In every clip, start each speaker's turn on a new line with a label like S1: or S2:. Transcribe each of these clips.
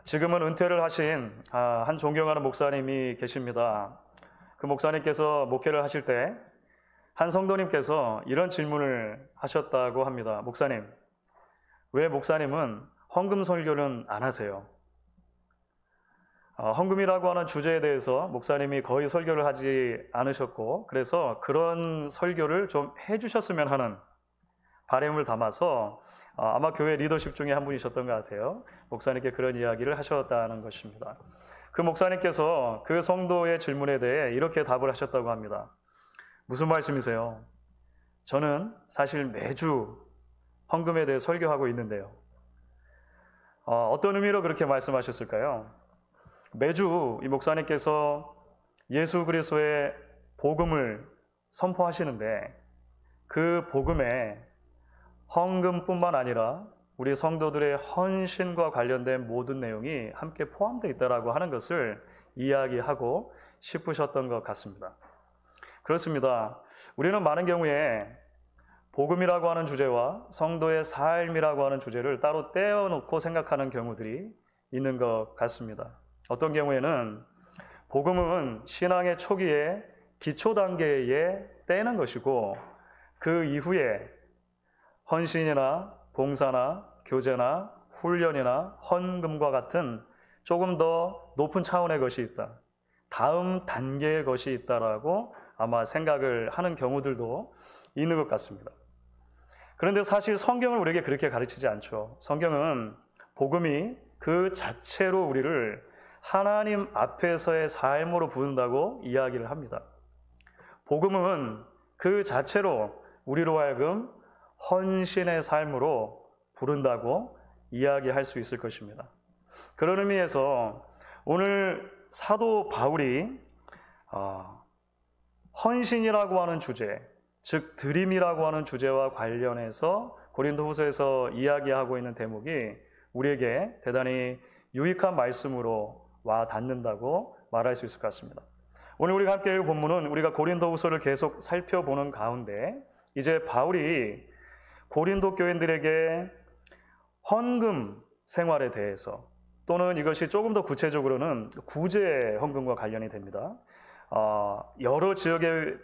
S1: 지금은 은퇴를 하신 한 존경하는 목사님이 계십니다. 그 목사님께서 목회를 하실 때 한 성도님께서 이런 질문을 하셨다고 합니다. 목사님, 왜 목사님은 헌금 설교는 안 하세요? 헌금이라고 하는 주제에 대해서 목사님이 거의 설교를 하지 않으셨고, 그래서 그런 설교를 좀 해주셨으면 하는 바람을 담아서 아마 교회 리더십 중에 한 분이셨던 것 같아요. 목사님께 그런 이야기를 하셨다는 것입니다. 그 목사님께서 그 성도의 질문에 대해 이렇게 답을 하셨다고 합니다. 무슨 말씀이세요? 저는 사실 매주 헌금에 대해 설교하고 있는데요. 어떤 의미로 그렇게 말씀하셨을까요? 매주 이 목사님께서 예수 그리스도의 복음을 선포하시는데 그 복음에 헌금뿐만 아니라 우리 성도들의 헌신과 관련된 모든 내용이 함께 포함되어 있다고 하는 것을 이야기하고 싶으셨던 것 같습니다. 그렇습니다. 우리는 많은 경우에 복음이라고 하는 주제와 성도의 삶이라고 하는 주제를 따로 떼어놓고 생각하는 경우들이 있는 것 같습니다. 어떤 경우에는 복음은 신앙의 초기에 기초 단계에 떼는 것이고 그 이후에 헌신이나 봉사나 교제나 훈련이나 헌금과 같은 조금 더 높은 차원의 것이 있다. 다음 단계의 것이 있다라고 아마 생각을 하는 경우들도 있는 것 같습니다. 그런데 사실 성경을 우리에게 그렇게 가르치지 않죠. 성경은 복음이 그 자체로 우리를 하나님 앞에서의 삶으로 부른다고 이야기를 합니다. 복음은 그 자체로 우리로 하여금 헌신의 삶으로 부른다고 이야기할 수 있을 것입니다. 그런 의미에서 오늘 사도 바울이 헌신이라고 하는 주제, 즉 드림이라고 하는 주제와 관련해서 고린도후서에서 이야기하고 있는 대목이 우리에게 대단히 유익한 말씀으로 와 닿는다고 말할 수 있을 것 같습니다. 오늘 우리가 함께 읽은 본문은 우리가 고린도후서를 계속 살펴보는 가운데 이제 바울이 고린도 교인들에게 헌금 생활에 대해서 또는 이것이 조금 더 구체적으로는 구제 헌금과 관련이 됩니다. 여러 지역에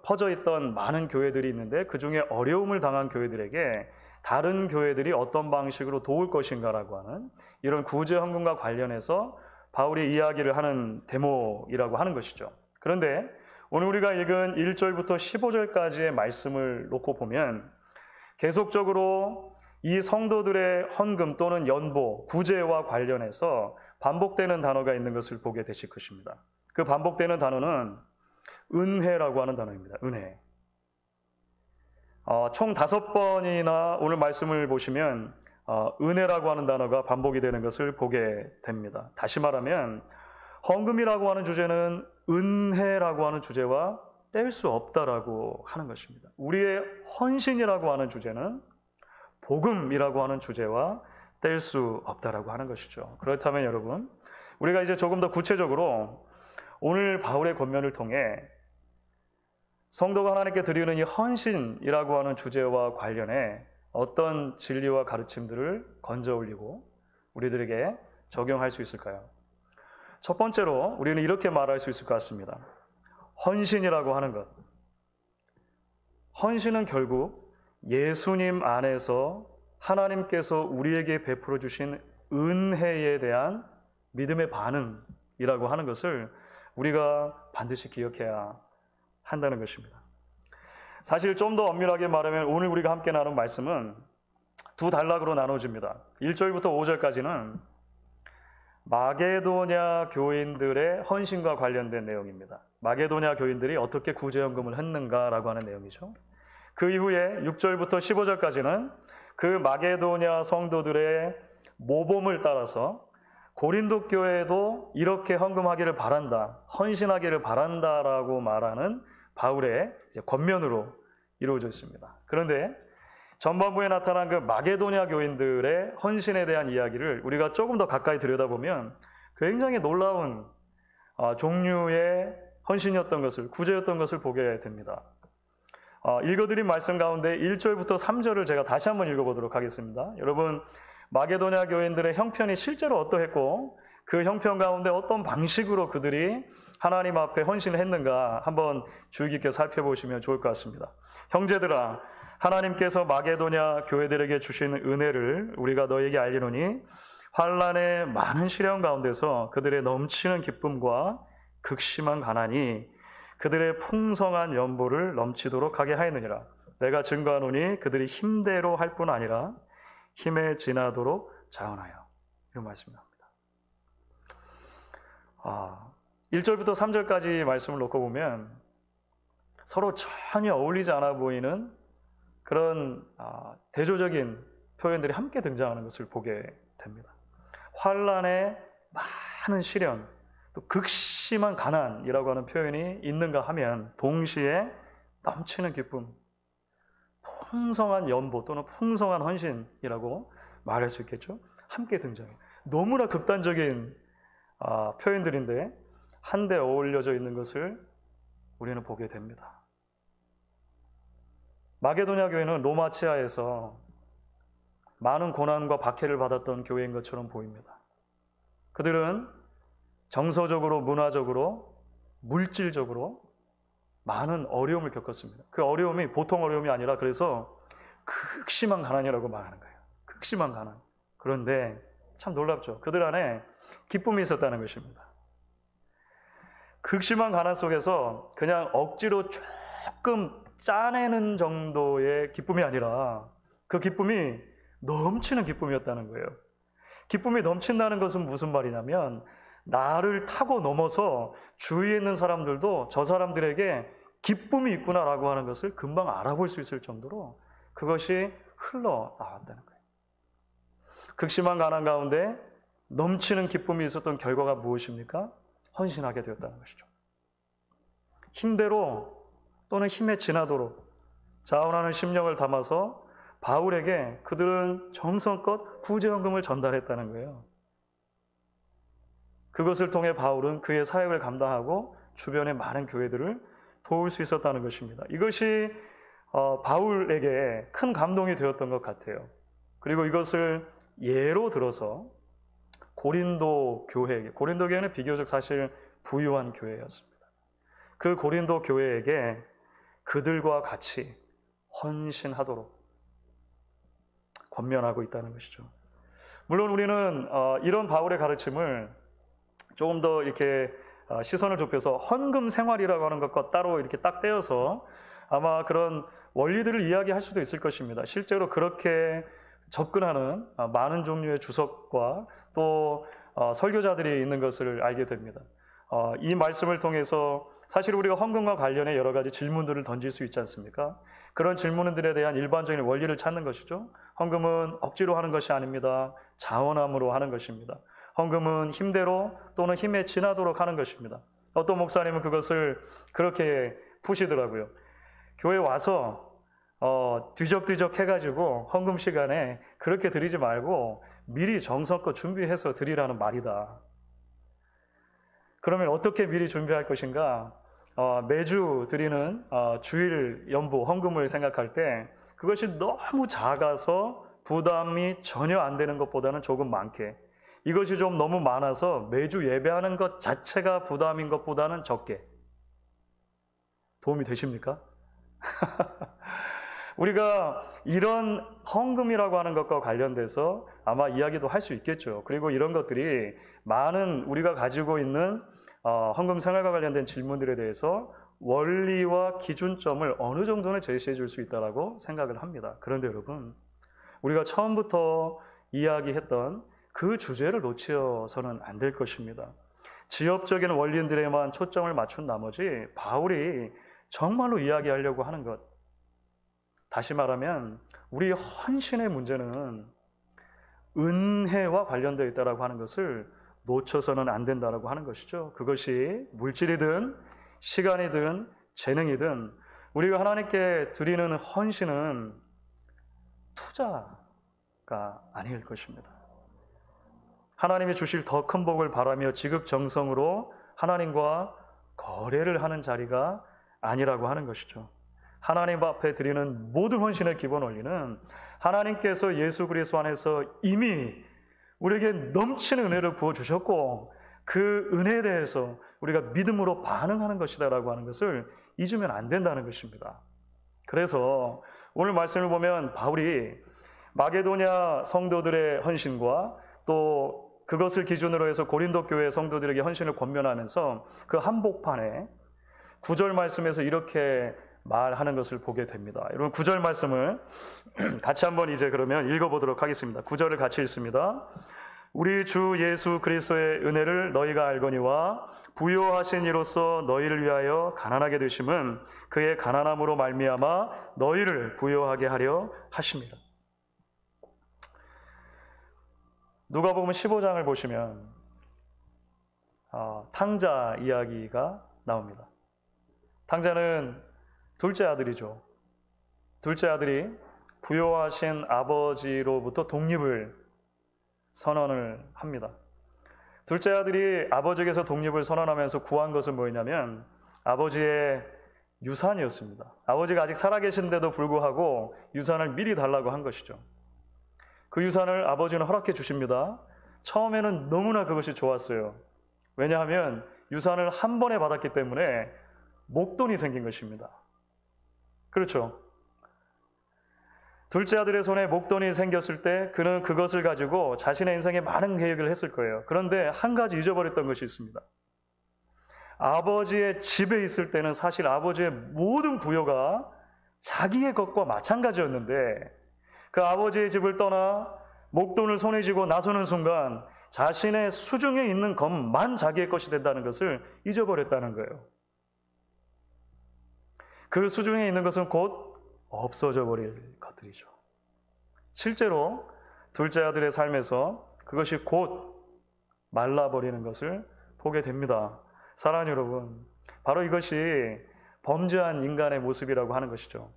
S1: 퍼져 있던 많은 교회들이 있는데 그 중에 어려움을 당한 교회들에게 다른 교회들이 어떤 방식으로 도울 것인가라고 하는 이런 구제 헌금과 관련해서 바울이 이야기를 하는 대목이라고 하는 것이죠. 그런데 오늘 우리가 읽은 1절부터 15절까지의 말씀을 놓고 보면 계속적으로 이 성도들의 헌금 또는 연보, 구제와 관련해서 반복되는 단어가 있는 것을 보게 되실 것입니다. 그 반복되는 단어는 은혜라고 하는 단어입니다. 은혜. 총 5번이나 오늘 말씀을 보시면 은혜라고 하는 단어가 반복이 되는 것을 보게 됩니다. 다시 말하면 헌금이라고 하는 주제는 은혜라고 하는 주제와 뗄 수 없다라고 하는 것입니다. 우리의 헌신이라고 하는 주제는 복음이라고 하는 주제와 뗄 수 없다라고 하는 것이죠. 그렇다면 여러분, 우리가 이제 조금 더 구체적으로 오늘 바울의 권면을 통해 성도가 하나님께 드리는 이 헌신이라고 하는 주제와 관련해 어떤 진리와 가르침들을 건져 올리고 우리들에게 적용할 수 있을까요? 첫 번째로 우리는 이렇게 말할 수 있을 것 같습니다. 헌신이라고 하는 것. 헌신은 결국 예수님 안에서 하나님께서 우리에게 베풀어 주신 은혜에 대한 믿음의 반응이라고 하는 것을 우리가 반드시 기억해야 한다는 것입니다. 사실 좀 더 엄밀하게 말하면 오늘 우리가 함께 나눈 말씀은 두 단락으로 나눠집니다. 1절부터 5절까지는 마게도냐 교인들의 헌신과 관련된 내용입니다. 마게도냐 교인들이 어떻게 구제헌금을 했는가라고 하는 내용이죠. 그 이후에 6절부터 15절까지는 그 마게도냐 성도들의 모범을 따라서 고린도 교회도 이렇게 헌금하기를 바란다, 헌신하기를 바란다라고 말하는 바울의 권면으로 이루어져 있습니다. 그런데 전반부에 나타난 그 마게도냐 교인들의 헌신에 대한 이야기를 우리가 조금 더 가까이 들여다보면 굉장히 놀라운 종류의 헌신이었던 것을, 구제였던 것을 보게 됩니다. 읽어드린 말씀 가운데 1절부터 3절을 제가 다시 한번 읽어보도록 하겠습니다. 여러분 마게도냐 교인들의 형편이 실제로 어떠했고 그 형편 가운데 어떤 방식으로 그들이 하나님 앞에 헌신을 했는가 한번 주의 깊게 살펴보시면 좋을 것 같습니다. 형제들아, 하나님께서 마게도냐 교회들에게 주신 은혜를 우리가 너에게 알리노니 환난의 많은 시련 가운데서 그들의 넘치는 기쁨과 극심한 가난이 그들의 풍성한 연보를 넘치도록 하게 하였느니라. 내가 증거하노니 그들이 힘대로 할 뿐 아니라 힘에 지나도록 자원하여. 이런 말씀입니다. 1절부터 3절까지 말씀을 놓고 보면 서로 전혀 어울리지 않아 보이는 그런 대조적인 표현들이 함께 등장하는 것을 보게 됩니다. 환난의 많은 시련, 또 극심한 가난이라고 하는 표현이 있는가 하면 동시에 넘치는 기쁨, 풍성한 연보 또는 풍성한 헌신이라고 말할 수 있겠죠. 함께 등장해요. 너무나 극단적인 표현들인데 한데 어울려져 있는 것을 우리는 보게 됩니다. 마게도냐 교회는 로마 치하에서 많은 고난과 박해를 받았던 교회인 것처럼 보입니다. 그들은 정서적으로, 문화적으로, 물질적으로 많은 어려움을 겪었습니다. 그 어려움이 보통 어려움이 아니라 그래서 극심한 가난이라고 말하는 거예요. 극심한 가난. 그런데 참 놀랍죠. 그들 안에 기쁨이 있었다는 것입니다. 극심한 가난 속에서 그냥 억지로 조금 짜내는 정도의 기쁨이 아니라 그 기쁨이 넘치는 기쁨이었다는 거예요. 기쁨이 넘친다는 것은 무슨 말이냐면 나를 타고 넘어서 주위에 있는 사람들도 저 사람들에게 기쁨이 있구나라고 하는 것을 금방 알아볼 수 있을 정도로 그것이 흘러나왔다는 거예요. 극심한 가난 가운데 넘치는 기쁨이 있었던 결과가 무엇입니까? 헌신하게 되었다는 것이죠. 힘대로 또는 힘에 지나도록 자원하는 심령을 담아서 바울에게 그들은 정성껏 구제헌금을 전달했다는 거예요. 그것을 통해 바울은 그의 사역을 감당하고 주변의 많은 교회들을 도울 수 있었다는 것입니다. 이것이 바울에게 큰 감동이 되었던 것 같아요. 그리고 이것을 예로 들어서 고린도 교회에게, 고린도 교회는 비교적 사실 부유한 교회였습니다. 그 고린도 교회에게 그들과 같이 헌신하도록 권면하고 있다는 것이죠. 물론 우리는 이런 바울의 가르침을 조금 더 이렇게 시선을 좁혀서 헌금 생활이라고 하는 것과 따로 이렇게 딱 떼어서 아마 그런 원리들을 이야기할 수도 있을 것입니다. 실제로 그렇게 접근하는 많은 종류의 주석과 또 설교자들이 있는 것을 알게 됩니다. 이 말씀을 통해서 사실 우리가 헌금과 관련해 여러 가지 질문들을 던질 수 있지 않습니까? 그런 질문들에 대한 일반적인 원리를 찾는 것이죠. 헌금은 억지로 하는 것이 아닙니다. 자원함으로 하는 것입니다. 헌금은 힘대로 또는 힘에 지나도록 하는 것입니다. 어떤 목사님은 그것을 그렇게 푸시더라고요. 교회 와서 뒤적뒤적 해가지고 헌금 시간에 그렇게 드리지 말고 미리 정성껏 준비해서 드리라는 말이다. 그러면 어떻게 미리 준비할 것인가? 매주 드리는 주일 연보 헌금을 생각할 때 그것이 너무 작아서 부담이 전혀 안 되는 것보다는 조금 많게, 이것이 좀 너무 많아서 매주 예배하는 것 자체가 부담인 것보다는 적게. 도움이 되십니까? 우리가 이런 헌금이라고 하는 것과 관련돼서 아마 이야기도 할 수 있겠죠. 그리고 이런 것들이 많은 우리가 가지고 있는 헌금 생활과 관련된 질문들에 대해서 원리와 기준점을 어느 정도는 제시해 줄 수 있다고 생각을 합니다. 그런데 여러분, 우리가 처음부터 이야기했던 그 주제를 놓쳐서는 안 될 것입니다. 지엽적인 원리들에만 초점을 맞춘 나머지 바울이 정말로 이야기하려고 하는 것, 다시 말하면 우리 헌신의 문제는 은혜와 관련되어 있다고 하는 것을 놓쳐서는 안 된다고 하는 것이죠. 그것이 물질이든 시간이든 재능이든 우리가 하나님께 드리는 헌신은 투자가 아닐 것입니다. 하나님이 주실 더 큰 복을 바라며 지극정성으로 하나님과 거래를 하는 자리가 아니라고 하는 것이죠. 하나님 앞에 드리는 모든 헌신의 기본 원리는 하나님께서 예수 그리스도 안에서 이미 우리에게 넘치는 은혜를 부어주셨고 그 은혜에 대해서 우리가 믿음으로 반응하는 것이다라고 하는 것을 잊으면 안 된다는 것입니다. 그래서 오늘 말씀을 보면 바울이 마게도냐 성도들의 헌신과 또 그것을 기준으로 해서 고린도 교회 성도들에게 헌신을 권면하면서 그 한복판에 9절 말씀에서 이렇게 말하는 것을 보게 됩니다. 여러분 9절 말씀을 같이 한번 이제 그러면 읽어보도록 하겠습니다. 9절을 같이 읽습니다. 우리 주 예수 그리스도의 은혜를 너희가 알거니와 부요하신 이로써 너희를 위하여 가난하게 되심은 그의 가난함으로 말미암아 너희를 부요하게 하려 하심이라. 누가복음 15장을 보시면 탕자 이야기가 나옵니다. 탕자는 둘째 아들이죠. 둘째 아들이 부요하신 아버지로부터 독립을 선언을 합니다. 둘째 아들이 아버지에게서 독립을 선언하면서 구한 것은 뭐였냐면 아버지의 유산이었습니다. 아버지가 아직 살아계신데도 불구하고 유산을 미리 달라고 한 것이죠. 그 유산을 아버지는 허락해 주십니다. 처음에는 너무나 그것이 좋았어요. 왜냐하면 유산을 한 번에 받았기 때문에 목돈이 생긴 것입니다. 그렇죠? 둘째 아들의 손에 목돈이 생겼을 때 그는 그것을 가지고 자신의 인생에 많은 계획을 했을 거예요. 그런데 한 가지 잊어버렸던 것이 있습니다. 아버지의 집에 있을 때는 사실 아버지의 모든 부여가 자기의 것과 마찬가지였는데 그 아버지의 집을 떠나 목돈을 손에 쥐고 나서는 순간 자신의 수중에 있는 것만 자기의 것이 된다는 것을 잊어버렸다는 거예요. 그 수중에 있는 것은 곧 없어져 버릴 것들이죠. 실제로 둘째 아들의 삶에서 그것이 곧 말라버리는 것을 보게 됩니다. 사랑하는 여러분, 바로 이것이 범죄한 인간의 모습이라고 하는 것이죠.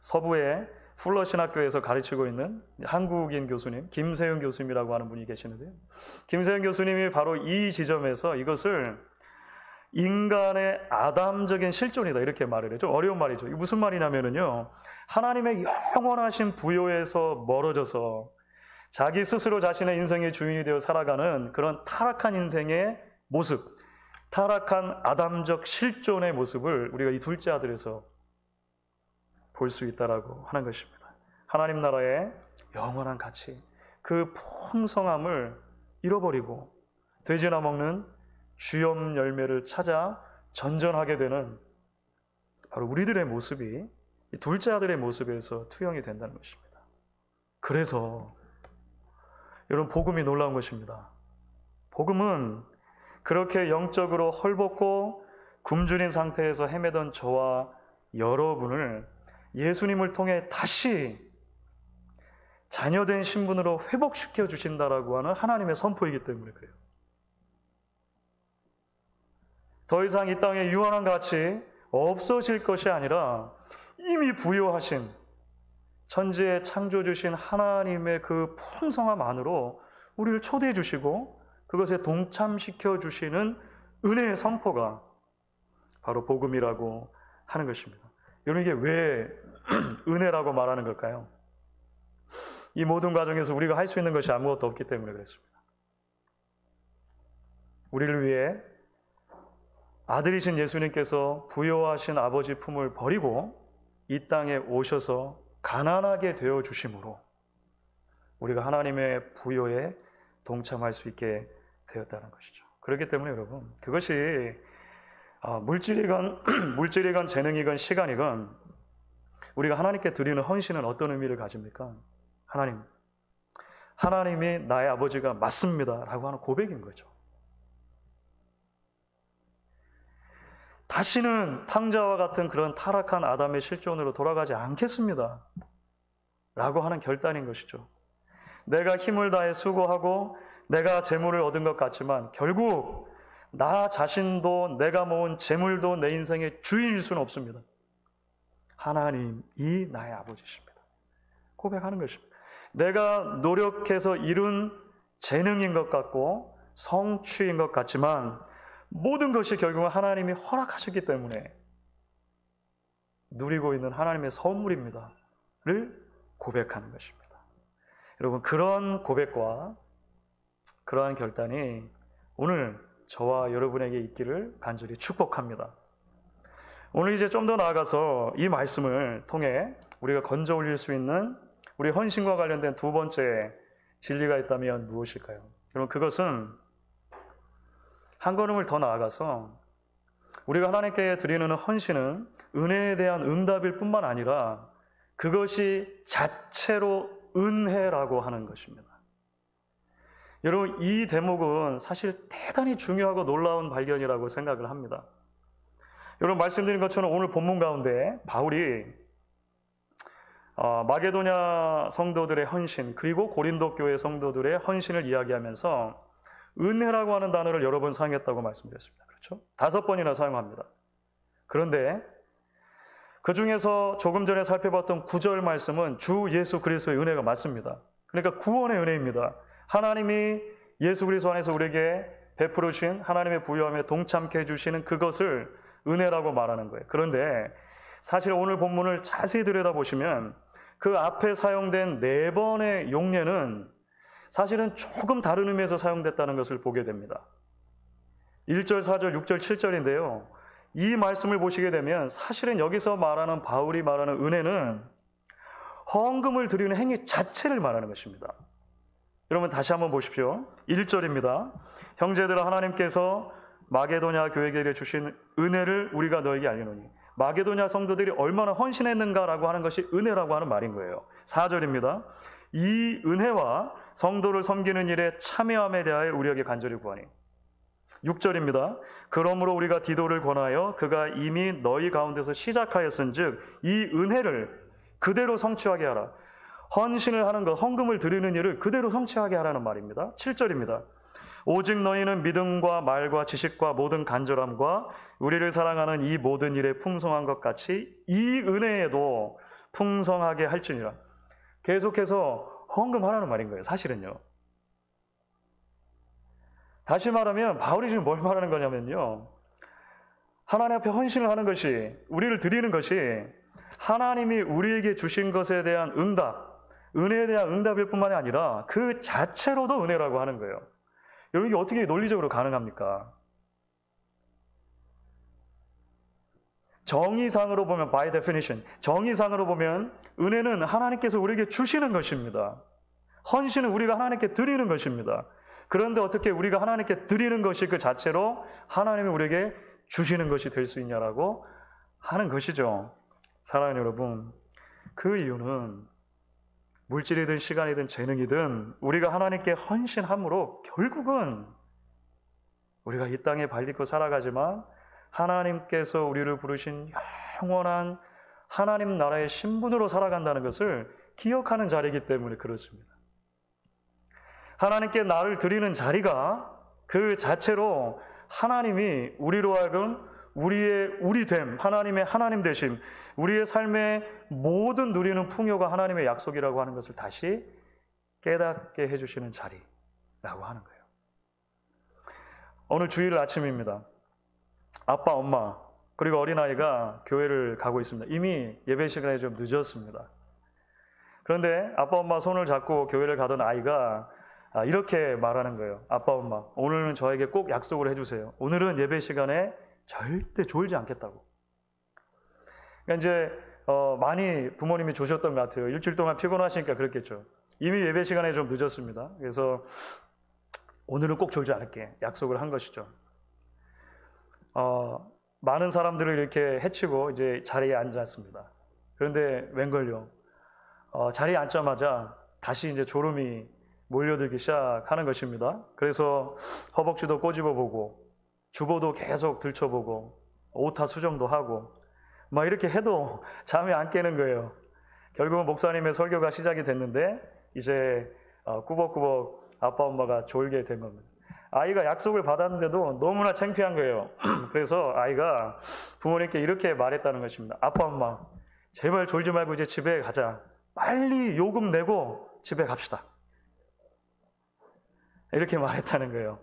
S1: 서부의 풀러 신학교에서 가르치고 있는 한국인 교수님 김세윤 교수님이라고 하는 분이 계시는데요. 김세윤 교수님이 바로 이 지점에서 이것을 인간의 아담적인 실존이다 이렇게 말을 해요. 좀 어려운 말이죠. 이게 무슨 말이냐면요, 하나님의 영원하신 부요에서 멀어져서 자기 스스로 자신의 인생의 주인이 되어 살아가는 그런 타락한 인생의 모습, 타락한 아담적 실존의 모습을 우리가 이 둘째 아들에서 볼 수 있다라고 하는 것입니다. 하나님 나라의 영원한 가치, 그 풍성함을 잃어버리고 돼지나 먹는 주염 열매를 찾아 전전하게 되는 바로 우리들의 모습이 이 둘째 아들의 모습에서 투영이 된다는 것입니다. 그래서 여러분 복음이 놀라운 것입니다. 복음은 그렇게 영적으로 헐벗고 굶주린 상태에서 헤매던 저와 여러분을 예수님을 통해 다시 자녀된 신분으로 회복시켜 주신다라고 하는 하나님의 선포이기 때문에 그래요. 더 이상 이 땅에 유한한 가치 없어질 것이 아니라 이미 부여하신 천지의 창조 주신 하나님의 그 풍성함 안으로 우리를 초대해 주시고 그것에 동참시켜 주시는 은혜의 선포가 바로 복음이라고 하는 것입니다. 여러분, 이게 왜 은혜라고 말하는 걸까요? 이 모든 과정에서 우리가 할 수 있는 것이 아무것도 없기 때문에 그렇습니다. 우리를 위해 아들이신 예수님께서 부요하신 아버지 품을 버리고 이 땅에 오셔서 가난하게 되어 주심으로 우리가 하나님의 부요에 동참할 수 있게 되었다는 것이죠. 그렇기 때문에 여러분, 그것이 물질이건 재능이건 시간이건 우리가 하나님께 드리는 헌신은 어떤 의미를 가집니까? 하나님이 나의 아버지가 맞습니다 라고 하는 고백인 거죠. 다시는 탕자와 같은 그런 타락한 아담의 실존으로 돌아가지 않겠습니다 라고 하는 결단인 것이죠. 내가 힘을 다해 수고하고 내가 재물을 얻은 것 같지만 결국 나 자신도 내가 모은 재물도 내 인생의 주인일 수는 없습니다. 하나님이 나의 아버지십니다. 고백하는 것입니다. 내가 노력해서 이룬 재능인 것 같고 성취인 것 같지만 모든 것이 결국은 하나님이 허락하셨기 때문에 누리고 있는 하나님의 선물입니다 를 고백하는 것입니다. 여러분, 그런 고백과 그러한 결단이 오늘 저와 여러분에게 있기를 간절히 축복합니다. 오늘 이제 좀 더 나아가서 이 말씀을 통해 우리가 건져 올릴 수 있는 우리 헌신과 관련된 두 번째 진리가 있다면 무엇일까요? 여러분, 그것은 한 걸음을 더 나아가서 우리가 하나님께 드리는 헌신은 은혜에 대한 응답일 뿐만 아니라 그것이 자체로 은혜라고 하는 것입니다. 여러분, 이 대목은 사실 대단히 중요하고 놀라운 발견이라고 생각을 합니다. 여러분, 말씀드린 것처럼 오늘 본문 가운데 바울이 마게도냐 성도들의 헌신 그리고 고린도 교회 성도들의 헌신을 이야기하면서 은혜라고 하는 단어를 여러 번 사용했다고 말씀드렸습니다. 그렇죠? 5번이나 사용합니다. 그런데 그 중에서 조금 전에 살펴봤던 9절 말씀은 주 예수 그리스도의 은혜가 맞습니다. 그러니까 구원의 은혜입니다. 하나님이 예수 그리스도 안에서 우리에게 베풀으신 하나님의 부요함에 동참케 해주시는 그것을 은혜라고 말하는 거예요. 그런데 사실 오늘 본문을 자세히 들여다보시면 그 앞에 사용된 4번의 용례는 사실은 조금 다른 의미에서 사용됐다는 것을 보게 됩니다. 1절, 4절, 6절, 7절인데요. 이 말씀을 보시게 되면 사실은 여기서 말하는 바울이 말하는 은혜는 헌금을 드리는 행위 자체를 말하는 것입니다. 여러분, 다시 한번 보십시오. 1절입니다. 형제들아, 하나님께서 마게도냐 교회에게 주신 은혜를 우리가 너에게 알리노니. 마게도냐 성도들이 얼마나 헌신했는가라고 하는 것이 은혜라고 하는 말인 거예요. 4절입니다. 이 은혜와 성도를 섬기는 일에 참여함에 대하여 우리에게 간절히 구하니. 6절입니다. 그러므로 우리가 디도를 권하여 그가 이미 너희 가운데서 시작하였은즉 이 은혜를 그대로 성취하게 하라. 헌신을 하는 것, 헌금을 드리는 일을 그대로 성취하게 하라는 말입니다. 7절입니다. 오직 너희는 믿음과 말과 지식과 모든 간절함과 우리를 사랑하는 이 모든 일에 풍성한 것 같이 이 은혜에도 풍성하게 할지니라. 계속해서 헌금하라는 말인 거예요. 사실은요. 다시 말하면 바울이 지금 뭘 말하는 거냐면요. 하나님 앞에 헌신을 하는 것이, 우리를 드리는 것이 하나님이 우리에게 주신 것에 대한 응답, 은혜에 대한 응답일 뿐만이 아니라 그 자체로도 은혜라고 하는 거예요. 여러분, 이게 어떻게 논리적으로 가능합니까? 정의상으로 보면, by definition, 정의상으로 보면 은혜는 하나님께서 우리에게 주시는 것입니다. 헌신은 우리가 하나님께 드리는 것입니다. 그런데 어떻게 우리가 하나님께 드리는 것이 그 자체로 하나님이 우리에게 주시는 것이 될 수 있냐라고 하는 것이죠. 사랑하는 여러분, 그 이유는 물질이든 시간이든 재능이든 우리가 하나님께 헌신함으로 결국은 우리가 이 땅에 발딛고 살아가지만 하나님께서 우리를 부르신 영원한 하나님 나라의 신분으로 살아간다는 것을 기억하는 자리이기 때문에 그렇습니다. 하나님께 나를 드리는 자리가 그 자체로 하나님이 우리로 하여금 우리의 우리됨, 하나님의 하나님 되심, 우리의 삶의 모든 누리는 풍요가 하나님의 약속이라고 하는 것을 다시 깨닫게 해주시는 자리라고 하는 거예요. 오늘 주일 아침입니다. 아빠, 엄마, 그리고 어린아이가 교회를 가고 있습니다. 이미 예배 시간에 좀 늦었습니다. 그런데 아빠, 엄마 손을 잡고 교회를 가던 아이가 이렇게 말하는 거예요. 아빠, 엄마, 오늘은 저에게 꼭 약속을 해주세요. 오늘은 예배 시간에 절대 졸지 않겠다고. 그러니까 이제 많이 부모님이 조셨던 것 같아요. 일주일 동안 피곤하시니까 그랬겠죠. 이미 예배 시간에 좀 늦었습니다. 그래서 오늘은 꼭 졸지 않을게 약속을 한 것이죠. 많은 사람들을 이렇게 해치고 이제 자리에 앉았습니다. 그런데 웬걸요? 자리에 앉자마자 다시 이제 졸음이 몰려들기 시작하는 것입니다. 그래서 허벅지도 꼬집어보고 주보도 계속 들춰보고 오타 수정도 하고 막 이렇게 해도 잠이 안 깨는 거예요. 결국은 목사님의 설교가 시작이 됐는데 이제 꾸벅꾸벅 아빠 엄마가 졸게 된 겁니다. 아이가 약속을 받았는데도 너무나 창피한 거예요. 그래서 아이가 부모님께 이렇게 말했다는 것입니다. 아빠 엄마, 제발 졸지 말고 이제 집에 가자. 빨리 요금 내고 집에 갑시다. 이렇게 말했다는 거예요.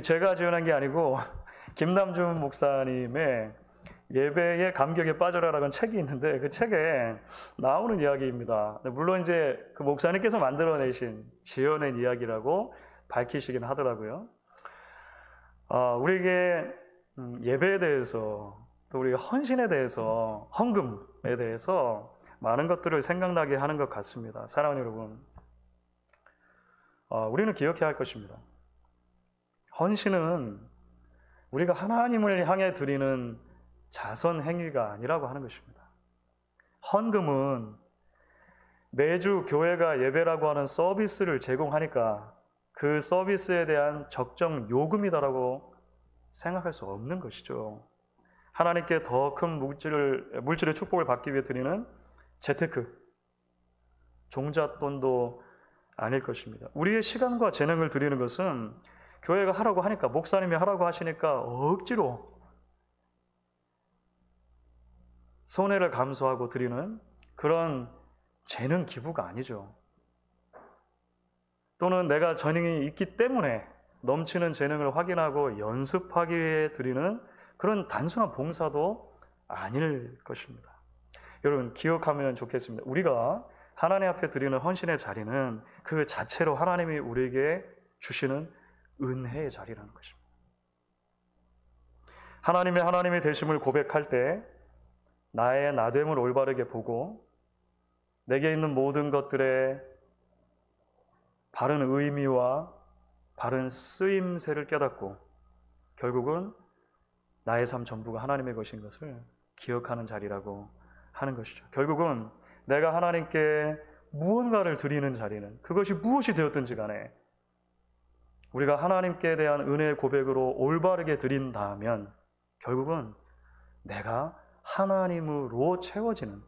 S1: 제가 지원한 게 아니고 김남준 목사님의 예배의 감격에 빠져라라는 책이 있는데 그 책에 나오는 이야기입니다. 물론 이제 그 목사님께서 만들어내신 지어낸 이야기라고 밝히시긴 하더라고요. 우리에게 예배에 대해서 또 우리가 헌신에 대해서 헌금에 대해서 많은 것들을 생각나게 하는 것 같습니다. 사랑하는 여러분, 우리는 기억해야 할 것입니다. 헌신은 우리가 하나님을 향해 드리는 자선 행위가 아니라고 하는 것입니다. 헌금은 매주 교회가 예배라고 하는 서비스를 제공하니까 그 서비스에 대한 적정 요금이다라고 생각할 수 없는 것이죠. 하나님께 더 큰 물질의 축복을 받기 위해 드리는 재테크, 종잣돈도 아닐 것입니다. 우리의 시간과 재능을 드리는 것은 교회가 하라고 하니까, 목사님이 하라고 하시니까 억지로 손해를 감수하고 드리는 그런 재능 기부가 아니죠. 또는 내가 재능이 있기 때문에 넘치는 재능을 확인하고 연습하기 위해 드리는 그런 단순한 봉사도 아닐 것입니다. 여러분, 기억하면 좋겠습니다. 우리가 하나님 앞에 드리는 헌신의 자리는 그 자체로 하나님이 우리에게 주시는 은혜의 자리라는 것입니다. 하나님의 되심을 고백할 때 나의 나됨을 올바르게 보고 내게 있는 모든 것들의 바른 의미와 바른 쓰임새를 깨닫고 결국은 나의 삶 전부가 하나님의 것인 것을 기억하는 자리라고 하는 것이죠. 결국은 내가 하나님께 무언가를 드리는 자리는 그것이 무엇이 되었든지 간에 우리가 하나님께 대한 은혜의 고백으로 올바르게 드린다면 결국은 내가 하나님으로 채워지는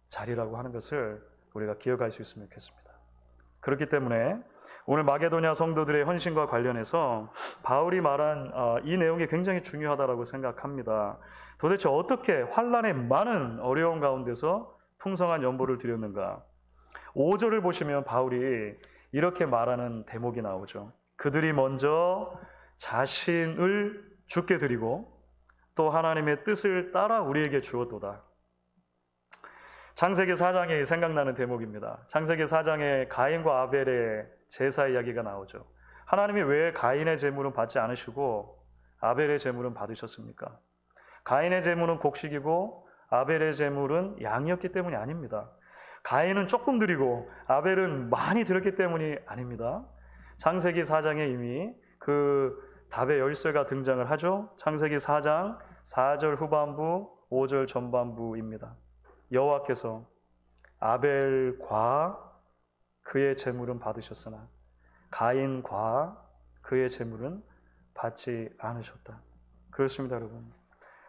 S1: 자리라고 하는 것을 우리가 기억할 수 있으면 좋겠습니다. 그렇기 때문에 오늘 마게도냐 성도들의 헌신과 관련해서 바울이 말한 이 내용이 굉장히 중요하다고 생각합니다. 도대체 어떻게 환난의 많은 어려움 가운데서 풍성한 연보를 드렸는가? 5절을 보시면 바울이 이렇게 말하는 대목이 나오죠. 그들이 먼저 자신을 주께 드리고 또 하나님의 뜻을 따라 우리에게 주었도다. 창세기 4장이 생각나는 대목입니다. 창세기 4장에 가인과 아벨의 제사 이야기가 나오죠. 하나님이 왜 가인의 제물은 받지 않으시고 아벨의 제물은 받으셨습니까? 가인의 제물은 곡식이고 아벨의 제물은 양이었기 때문이 아닙니다. 가인은 조금 드리고 아벨은 많이 드렸기 때문이 아닙니다. 창세기 4장에 이미 그 답의 열쇠가 등장을 하죠. 창세기 4장 4절 후반부 5절 전반부입니다. 여호와께서 아벨과 그의 제물은 받으셨으나 가인과 그의 제물은 받지 않으셨다. 그렇습니다, 여러분.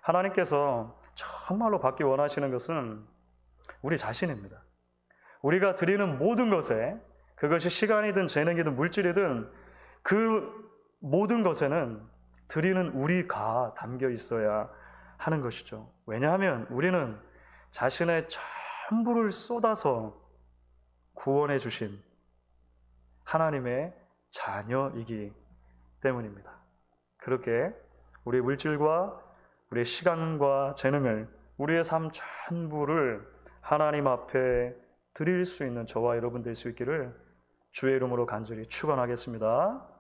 S1: 하나님께서 정말로 받기 원하시는 것은 우리 자신입니다. 우리가 드리는 모든 것에, 그것이 시간이든 재능이든 물질이든 그 모든 것에는 드리는 우리가 담겨 있어야 하는 것이죠. 왜냐하면 우리는 자신의 전부를 쏟아서 구원해 주신 하나님의 자녀이기 때문입니다. 그렇게 우리의 물질과 우리의 시간과 재능을, 우리의 삶 전부를 하나님 앞에 드릴 수 있는 저와 여러분 될 수 있기를 주의 이름으로 간절히 축원하겠습니다.